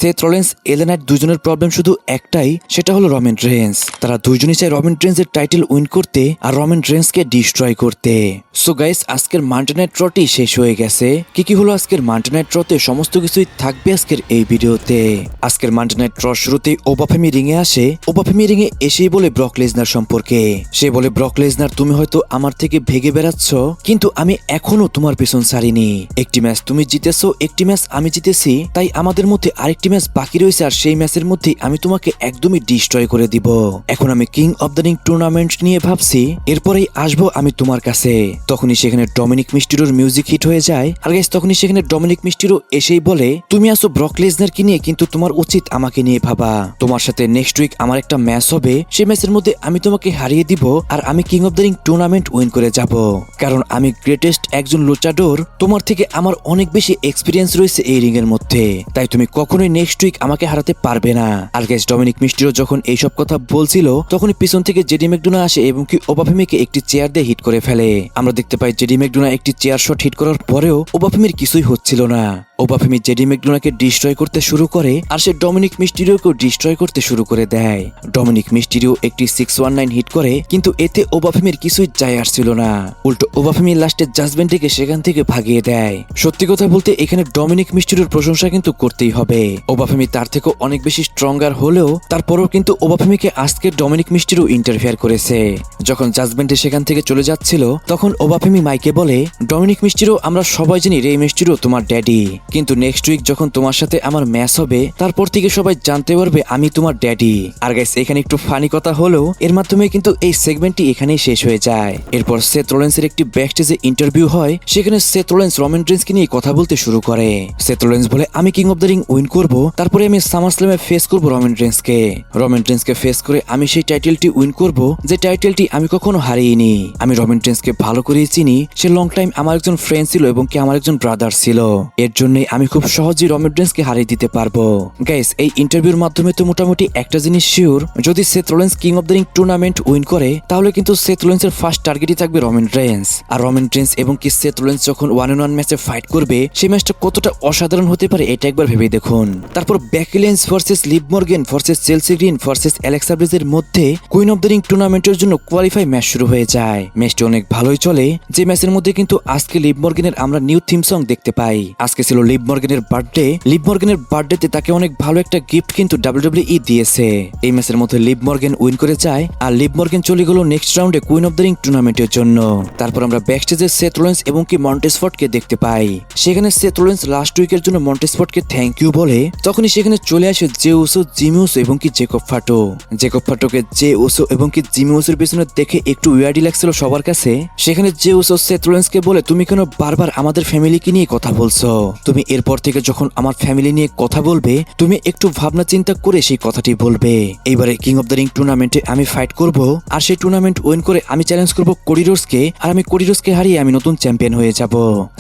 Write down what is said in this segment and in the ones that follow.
Seth Rollins, LA night দুজনের problem শুধু একটাই, সেটা হলো রমান রেইন্স। তারা দুইজনই চায় রমান রেইন্সের টাইটেল উইন করতে আর রমান রেইন্সকে ডিস্ট্রয় করতে। সো গাইস, আজকের মানডে নাইট রটি শেষ হয়ে গেছে। কি হলো আজকের মানডে নাইট রতে সমস্ত কিছুই থাকবে আজকের এই ভিডিওতে। আজকের মানডে নাইট র শুরুতেই ওবাফেমি রিং এ আসে। ওবাফেমি রিং এ এসেই বলে ব্রক লেসনার সম্পর্কে। সে বলে, ব্রক লেসনার, তুমি হয়তো আমার থেকে ভেগে বেড়াচ্ছ, কিন্তু আমি এখনো তোমার পেছন ছাড়িনি। একটি ম্যাচ তুমি জিতেছো, একটি ম্যাচ আমি জিতেছি, তাই আমাদের মধ্যে আরেকটি ম্যাচ বাকি রয়েছে, আর সেই ম্যাচের মধ্যে আমি তোমাকে একদমই ডিস্ট্রয় করে দিব। এখন আমি king of the ring tournament নিয়ে ভাবছি, এরপরেই আসবো আমি তোমার কাছে। তখনই সেখানে ডমিনিক মিস্টিরিওর মিউজিক হিট হয়ে যায়। আর গাইস, তখনই সেখানে ডমিনিক মিস্টিরিও এসেই বলে, তুমি আসো ব্রক লেসনারকে নিয়ে, কিন্তু তোমার উচিত আমাকে নিয়ে ভাবা। তোমার সাথে নেক্সট উইক আমার একটা ম্যাচ হবে, সেই ম্যাচের মধ্যে আমি তোমাকে হারিয়ে দিব, আর আমি king of the ring tournament win করে যাব। কারণ আমি গ্রেটেস্ট একজন লুচাডোর, তোমার থেকে আমার অনেক বেশি এক্সপিরিয়েন্স রয়েছে এই রিং এর মধ্যে, তাই তুমি কখনোই নেক্সট উইক আমাকে হারাতে পারবে না। আর গাইস, ডমিনিক মিস্টিরিও যখন এইসব কথা বলছিল, তখনই পিছন থেকে জেডি ম্যাকডোনা আসে এবং কি ওবাফেমিকে একটি চেয়ার দিয়ে হিট করে ফেলে। আমরা দেখতে পাই জেডি ম্যাকডোনা একটি চেয়ার শট হিট করার পরেও ওবাফেমির কিছুই হচ্ছিল না। ওবাফেমি জেডি ম্যাকডোনাকে ডিস্ট্রয় করতে শুরু করে, আর সে ডমিনিক মিস্টিরিওকে ডিস্ট্রয় করতে শুরু করে দেয়। ডমিনিক মিস্টিরিও একটি 619 হিট করে, কিন্তু এতে ওবাফেমির কিছুই যায় আসছিল না। উল্টো ওবাফেমি লাস্টের জাজমেন্টকে সেখান থেকে ভাগিয়ে দেয়। সত্যি কথা বলতে এখানে ডমিনিক মিস্টিরিওর প্রশংসা কিন্তু করতেই হবে। ওবাফেমি তার থেকে অনেক বেশি স্ট্রঙ্গার হলেও তারপরও কিন্তু ওবাফেমিকে আজকে ডমিনিক মিস্টিরিও ইন্টারফেয়ার করেছে। যখন জাজমেন্টে সেখান থেকে চলে যাচ্ছিল, তখন ওবাফেমি মাইকে বলে, ডমিনিক মিস্টিরিও, আমরা সবাই জানি রে মিস্টিরিও তোমার ড্যাডি, কিন্তু নেক্সট উইক যখন তোমার সাথে আমার ম্যাচ হবে, তারপর থেকে সবাই জানতে পারবে আমি তোমার ড্যাডি। আর গাইস, এখানে একটু ফানি কথা হলো, এর মাধ্যমে কিন্তু এই সেগমেন্টটি এখানেই শেষ হয়ে যায়। এরপর সেথ রলিন্সের একটি ব্যাকস্টেজে ইন্টারভিউ হয়। সেখানে সেথ রলিন্স রমান রেইন্সকে নিয়ে কথা বলতে শুরু করে। সেথ রলিন্স বলে, আমি king of the ring win করব, তারপরে আমি সামারস্ল্যামে ফেস করব রমান রেইন্সকে। রমান রেইন্সকে ফেস করে আমি সেই টাইটেলটি উইন করব, যে টাইটেলটি আমি কখনো হারিয়েনি। আমি রমান রেইন্সকে ভালো করে চিনি, সে লং টাইম আমার একজন ফ্রেন্ড ছিল এবং কি আমার একজন ব্রাদার ছিল। এর জন্য আমি খুব সহজেই রমান রেইন্সকে হারিয়ে দিতে পারবো। গাইস, এই ইন্টারভিউর মাধ্যমে তো মোটামুটি একটা জিনিস শিওর, যদি Seth Rollins king of the ring tournament win করে, তাহলে কিন্তু সেথ রলিন্সের ফার্স্ট টার্গেটই থাকবে রমান রেইন্স। আর রমান রেইন্স এবং কি সেথ রলিন্স যখন 1-on-1 ম্যাচে ফাইট করবে, সেই ম্যাচটা কতটা অসাধারণ হতে পারে এটা একবার ভেবে দেখুন। তারপর Becky Lynch versus Liv Morgan versus Chelsea Green versus Alexa ব্লিজের মধ্যে কুইন অব দ্য রিং টুর্নামেন্টের জন্য কোয়ালিফাই ম্যাচ শুরু হয়ে যায়। ম্যাচটি অনেক ভালোই চলে, যে ম্যাচের মধ্যে কিন্তু আজকে লিভ মর্গানের আমরা নিউ থিম সং দেখতে পাই। আজকে ছিল লিভ মর্গানের বার্থডে। লিভ মর্গানের বার্থডেতে তাকে অনেক ভালো একটা গিফট কিন্তু ডাব্লিউডাব্লিউই দিয়েছে। এই ম্যাচের মধ্যে লিভ মর্গান উইন করে যায়, আর লিভ মর্গান চলে গেল নেক্সট রাউন্ডে কুইন অব দ্য রিং টুর্নামেন্টের জন্য। তারপর আমরা ব্যাকস্টেজে সেথ রলিন্স এবং কি মন্টেজ ফর্ডকে দেখতে পাই। সেখানে সেথ রলিন্স লাস্ট উইকের জন্য মন্টেজ ফর্ডকে থ্যাংক ইউ বলে। তখনই সেখানে চলে আসে জে উসো, জিমি উসো এবং কি জেকব ফাটো। জেকব ফাটোকে জে উসো এবং কি জিমি উসোর পিছনে দেখে একটু উইয়ার্ডই লাগছিল সবার কাছে। সেখানে জে উসো সেথ রলিন্সকে বলে, তুমি কেন বারবার আমাদের ফ্যামিলিকে নিয়ে কথা বলছো? তুমি এরপর থেকে যখন আমার ফ্যামিলি নিয়ে কথা বলবে, তুমি একটু ভাবনা চিন্তা করে সেই কথাটি বলবে। এইবারে কিং অব দ্য রিং টুর্নামেন্টে আমি ফাইট করব, আর সেই টুর্নামেন্ট উইন করে আমি চ্যালেঞ্জ করব কোডি রোডসকে, আর আমি কোডি রোডসকে হারিয়ে আমি নতুন চ্যাম্পিয়ন হয়ে যাব।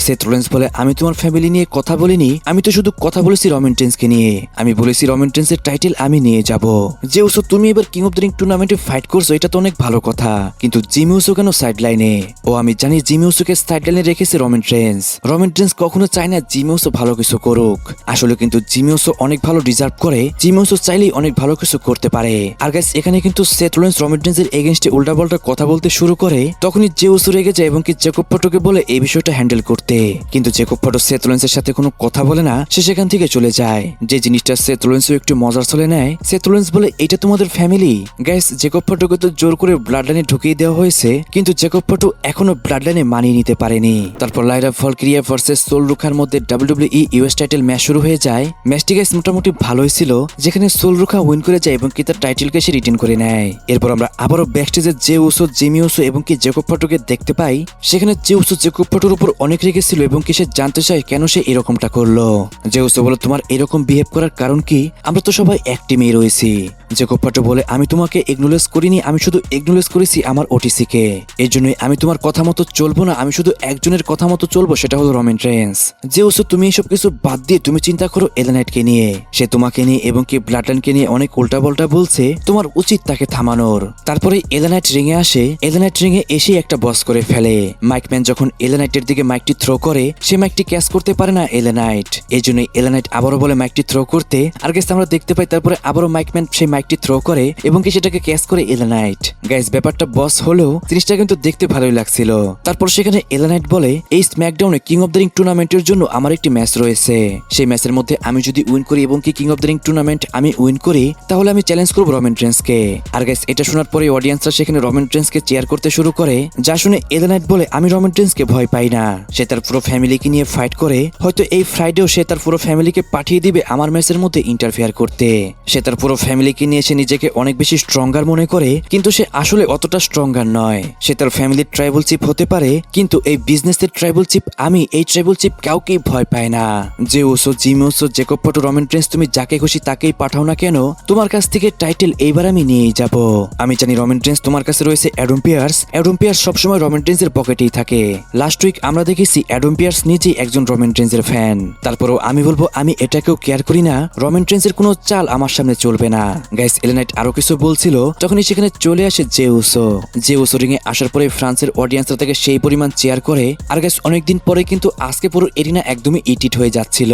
সেথ রলিন্স বলে, আমি তোমার ফ্যামিলি নিয়ে কথা বলিনি, আমি তো শুধু কথা বলেছি রমান রেইন্সকে নিয়ে। আমি বলেছি রমান রেইন্সের টাইটেল আমি নিয়ে যাব। যে উসো, তুমি এবার কিং অব দ্য রিং টুর্নামেন্টে ফাইট করছো, এটা তো অনেক ভালো কথা, কিন্তু জিমি উসো কেন সাইড লাইনে? ও, আমি জানি জিমি উসোকে সাইড লাইনে রেখেছে রমান রেইন্স। রমান রেইন্স কখনো চায় না জিমি উসো ভালো কিছু করুক। আসলে কিন্তু জিমি উসো অনেক ভালো ডিজার্ভ করে। জিমি উসো চাইলেই অনেক ভালো কিছু করতে পারে। আর গাইস, এখানে কিন্তু সেথ রলিন্স রমান রেইন্সের এগেইনস্টে উল্টাপাল্টা কথা বলতে শুরু করে। তখনই জে উসো রেগে যায় এবং কি জেকব ফাটোকে বলে এই বিষয়টা হ্যান্ডেল করতে, কিন্তু জেকব ফাটো সেথ রলিন্সের সাথে কোনো কথা বলে না, সে সেখান থেকে চলে যায়। যে জিনিসটা সেথ রলিন্সও একটু মজার চলে নেয়। সেথ রলিন্স বলে, এটা তোমাদের ফ্যামিলি। গাইস, জেকব ফাটোকে তো জোর করে ব্লাড লাইনে ঢুকিয়ে দেওয়া হয়েছে, কিন্তু জেকব ফাটো এখনো ব্লাড লাইনে মানিয়ে নিতে পারেনি। তারপর লাইরা ভলকিরিয়া ভার্সেস সোল রুখার মধ্যে ডাব্লিউডাব্লিউই ইউএস টাইটেল ম্যাচ শুরু হয়ে যায়। ম্যাচটি গাইস মোটামুটি ভালোই ছিল, যেখানে সোল রুখা উইন করে যায় এবং কি তার টাইটেলকে সে রিটেন করে নেয়। এরপর আমরা আবারও ব্যাকস্টেজে জে উসো, জিমি উসো এবং কি জেকব ফাটোকে দেখতে পাই। সেখানে জে উসো জেকব ফাটোর উপর অনেক রেগেছিল এবং কি সে জানতে চায় কেন সে এরকমটা করলো। জে উসো বলে, তোমার এরকম বিহেভ করার কারণ কি? আমরা তো সবাই এক টিমেই রয়েছি। জেকব পাটো বলে আমি তোমাকে ইগনোরেজ করিনি, আমি শুধু ইগনোরেজ করেছি আমার ওটিসি কে। এই জন্যই আমি তোমার কথা মতো চলবো না, আমি শুধু একজনের কথা মতো চলবো, সেটা হলো রোমান রেন্স। যে ওসো তুমি এসব কিছু বাদ দিয়ে তুমি চিন্তা করো এলেনাইটকে নিয়ে। সে তোমাকে নিয়ে এবং কি ব্লাডলাইনকে নিয়ে অনেক উল্টাপাল্টা বলছে, তোমার উচিত তাকে থামানোর। তারপরে এলেনাইট রিংয়ে আসে। এলেনাইট রিংয়ে এসে একটা বস করে ফেলে। মাইকম্যান যখন এলেনাইটের দিকে মাইকটি থ্রো করে, সে মাইকটি ক্যাচ করতে পারে না এলেনাইট। এই জন্যই এলেনাইট আবারও বলে মাইকটি থ্রো করতে। আর গাইস আমরা দেখতে পাই তারপরে আবারও মাইকম্যান সেই মাইকটি থ্রো করে এবং কি সেটাকে ক্যাচ করে এলেনাইট। গাইস ব্যাপারটা বস হলেও জিনিসটা কিন্তু দেখতে ভালোই লাগছিল। তারপর সেখানে এলেনাইট বলে এই স্ম্যাকডাউনে কিং অফ দ্য রিং টুর্নামেন্টের জন্য আমার একটি ম্যাচ রয়েছে। সেই ম্যাচের মধ্যে আমি যদি উইন করি এবং কি king of the ring tournament আমি উইন করি, তাহলে আমি চ্যালেঞ্জ করবো রোমান রেন্সকে। আর গাইস এটা শোনার পরে অডিয়েন্সরা সেখানে রোমান রেন্সকে চেয়ার করতে শুরু করে। যা শুনে এলেনাইট বলে আমি রোমান রেন্সকে ভয় পাই না। সে তার পুরো ফ্যামিলিকে নিয়ে ফাইট করে, হয়তো এই ফ্রাইডেও সে তার পুরো ফ্যামিলিকে পাঠিয়ে দিবে আমার ম্যাচের মধ্যে ইন্টারফেয়ার করতে। সে তার পুরো ফ্যামিলিকে নিয়ে সে নিজেকে অনেক বেশি স্ট্রঙ্গার মনে করে, কিন্তু সে আসলে অতটা স্ট্রঙ্গার নয়। সে তার ফ্যামিলির ট্রাইবাল চিফ হতে পারে, কিন্তু এই বিজনেসের ট্রাইবাল চিফ আমি, এই ট্রাইবাল চিফ কাউকেই ভয় পায় না। যে ওসো, জিমি ওসো, জেকব পাটো, রোমান রেন্স তুমি যাকে খুশি তাকেই পাঠাও না কেন, তোমার কাছ থেকে টাইটেল এইবার আমি নিয়েই যাব। আমি জানি রোমান রেন্স তোমার কাছে রয়েছে অ্যাডম পিয়ার্স। অ্যাডম পিয়ার্স সবসময় রোমান রেন্সের পকেটেই থাকে। লাস্ট উইক আমরা দেখেছি অ্যাডম পিয়ার্স নিজেই একজন রোমান রেন্সের ফ্যান। তারপরও আমি বলবো আমি এটাকেও কেয়ার করি না, রোমান রেন্সের কোনো চাল আমার সামনে চলবে না। গাইস এলেনাইট আরো কিছু বলছিল, তখনই সেখানে চলে আসে জে ওসো। জে ওসো রিং এ আসার পরে ফ্রান্সের অডিয়েন্সরা তাকে সেই পরিমাণ চেয়ার করে। আর গাইস অনেকদিন পরে কিন্তু আজকে পুরো এরিনা একদমই ইটিট হয়ে যাচ্ছিল।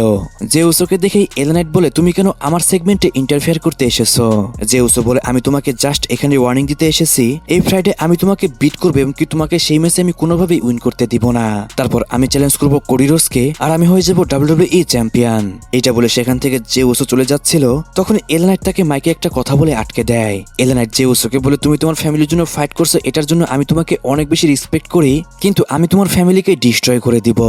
জে ওসোকে দেখেই এলেনাইট বলে তুমি কেন আমার সেগমেন্টে ইন্টারফেয়ার করতে এসেছো? জে ওসো বলে আমি তোমাকে জাস্ট এখানে ওয়ার্নিং দিতে এসেছি, এই ফ্রাইডে আমি তোমাকে বিট করবো এবং কি তোমাকে সেই ম্যাচে আমি কোনোভাবেই উইন করতে দিব না। তারপর আমি চ্যালেঞ্জ করবো কোডি রোডসকে আর আমি হয়ে যাবো WWE চ্যাম্পিয়ন। এটা বলে সেখান থেকে যে ওসো চলে যাচ্ছিল, তখন এলেনাইট তাকে মাইকে একটা কথা বলে আটকে দেয়। এলেনাইট যে ওসোকে বলে তুমি তোমার ফ্যামিলির জন্য ফাইট করছো, এটার জন্য আমি তোমাকে অনেক বেশি রেসপেক্ট করি, কিন্তু আমি তোমার ফ্যামিলিকে ডিস্ট্রয় করে দিব।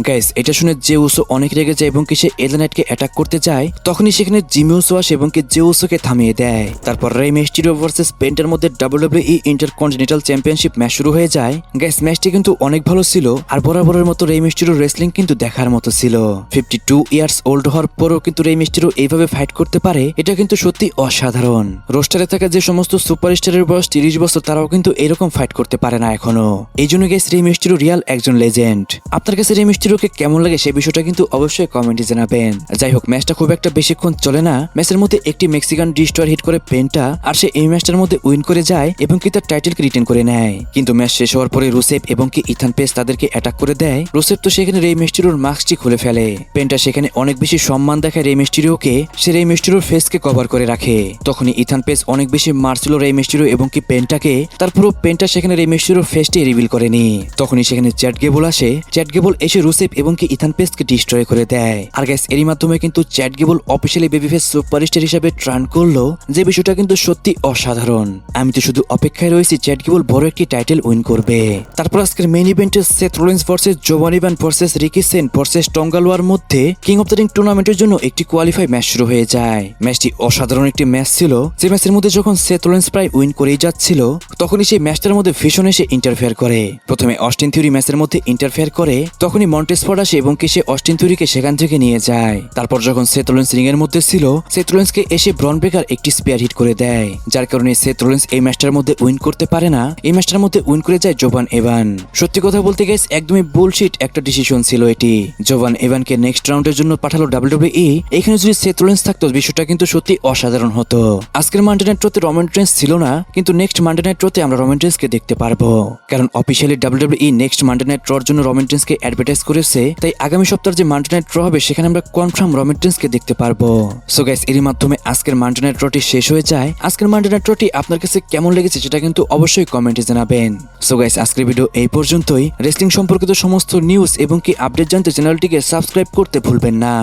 গাইস এটা শুনে যে ওসো অনেক রেগে যায় এবং কি সে এলেনাইটকে অ্যাটাক করতে যায়। তখনই সেখানে জিমি ওসো আসে এবং কি যে ওসোকে থামিয়ে দেয়। তারপর রে মিস্টিরিও ভার্সেস পেন্টের মধ্যে WWE ইন্টারকন্টিনেন্টাল চ্যাম্পিয়নশিপ ম্যাচ শুরু হয়ে যায়। গাইস ম্যাচটি কিন্তু অনেক ভালো ছিল, আর বরাবরের মতো রে মিস্টিরিও রেসলিং কিন্তু দেখার মতো ছিল। 52 ইয়ার্স ওল্ড হওয়ার পরও কিন্তু রে মিস্টিরিও এইভাবে ফাইট করতে পারে, এটা কিন্তু সত্যি অসাধারণ। রোস্টারে থাকা যে সমস্ত সুপারস্টারের বয়স 30 বছর, তারাও কিন্তু এরকম ফাইট করতে পারে না এখনো। এই জন্য গাইস রে মিস্টিরিও রিয়াল একজন লেজেন্ড। আপনার কাছে রে মিস্টিরিওকে কেমন লাগে সেই বিষয়টা কিন্তু অবশ্যই কমেন্টে জানাবেন। যাই হোক ম্যাচটা খুব একটা বেশিক্ষণ চলে না। ম্যাচের মধ্যে একটি মেক্সিকান ডিস্ট্রয়ার হিট করে পেন্টা, আর সে এই ম্যাচটার মধ্যে উইন করে যায় এবং কি তার টাইটেলকে রিটেন করে নেয়। কিন্তু ম্যাচ শেষ হওয়ার পরে রুসেফ এবং কি ইথান পেস তাদেরকে অ্যাটাক করে দেয়। রুসেফ তো সেখানে রে মিস্টিরিওর মাস্কটি খুলে ফেলে। পেন্টা সেখানে অনেক বেশি সম্মান দেখায় রে মিস্টিরিওকে, সে রে মিস্টিরিওর ফেসকে কভার করে রাখে। তখনই ইথান পেস অনেক বেশি মারছিল রে মিস্টিরিও এবং কি পেন্টাকে। তারপরও পেন্টা সেখানে রে মিস্টিরিওর ফেসটি রিভিল করেনি। তখনই সেখানে চ্যাট গেবল আসে। চ্যাট গেবল এসে রুসেফ এবং কি ইথান পেসকে ডিস্ট্রয় করে দেয়। আর গাইস এরই মাধ্যমে কিন্তু চ্যাট গেবল অফিসিয়ালি বেবিফেস সুপারস্টার হিসেবে ট্রান করলো, যে বিষয়টা কিন্তু সত্যি অসাধারণ। আমি তো শুধু অপেক্ষায় রয়েছি চ্যাট গেবল বড় একটি টাইটেল উইন করবে। তারপর আজকের মেইন ইভেন্টে Seth Rollins versus Giovanni Vinci versus Ricochet versus টঙ্গালোয়ার মধ্যে কিং অফ দ্য রিং টুর্নামেন্টের জন্য একটি কোয়ালিফাই ম্যাচ শুরু হয়ে যায়। ম্যাচটি অসাধারণ একটি ম্যাচ ছিল, যে ম্যাচের মধ্যে যখন সেথ রোলিন্স প্রায় উইন করেই যাচ্ছিল, তখনই সেই ম্যাচটার মধ্যে ভিশন এসে ইন্টারফেয়ার করে। প্রথমে অস্টিন থিওরি ম্যাচের মধ্যে ইন্টারফেয়ার করে, তখনই মন্টেস ফোর্ড আসে এবং কি সে অস্টিন থিওরিকে সেখান থেকে নিয়ে যায়। তারপর যখন সেথ রোলিন্স রিং এর মধ্যে ছিল, সেথ রোলিন্সকে এসে ব্রন ব্রেকার একটি স্পেয়ার হিট করে দেয়, যার কারণে সেথ রোলিন্স এই ম্যাচটার মধ্যে উইন করতে পারে না। এই ম্যাচটার মধ্যে উইন করে যায় জোভান এভান। সত্যি কথা বলতে গাইস একদমই বুলশিট একটা ডিসিশন ছিল এটি। জোভান এভানকে নেক্সট রাউন্ডের জন্য পাঠালো WWE। এখানে যদি সেথ রোলিন্স থাকতো বিষয়টা কিন্তু সত্যি অসাধারণ হতো। আজকের মানডে নাইট রতে রোমান রেন্স ছিল না, কিন্তু নেক্সট মানডে নাইট রতে আমরা রোমান রেন্সকে দেখতে পারবো, কারণ officially WWE next Monday night Raw জন্য রোমান রেন্সকে অ্যাডভার্টাইজ করেছে। তাই আগামী সপ্তাহের যে মানডে নাইট র হবে সেখানে আমরা কনফার্ম রোমান রেন্সকে দেখতে পারবো। সো গাইস এরই মাধ্যমে আজকের মানডে নাইট রটি শেষ হয়ে যায়। আজকের মানডে নাইট রটি আপনার কাছে কেমন লেগেছে সেটা কিন্তু অবশ্যই কমেন্টে জানাবেন। সো গাইস আজকের ভিডিও এই পর্যন্তই। রেসলিং সম্পর্কিত সমস্ত নিউজ এবং কি আপডেট জানতে চ্যানেলটিকে সাবস্ক্রাইব করতে ভুলবেন না।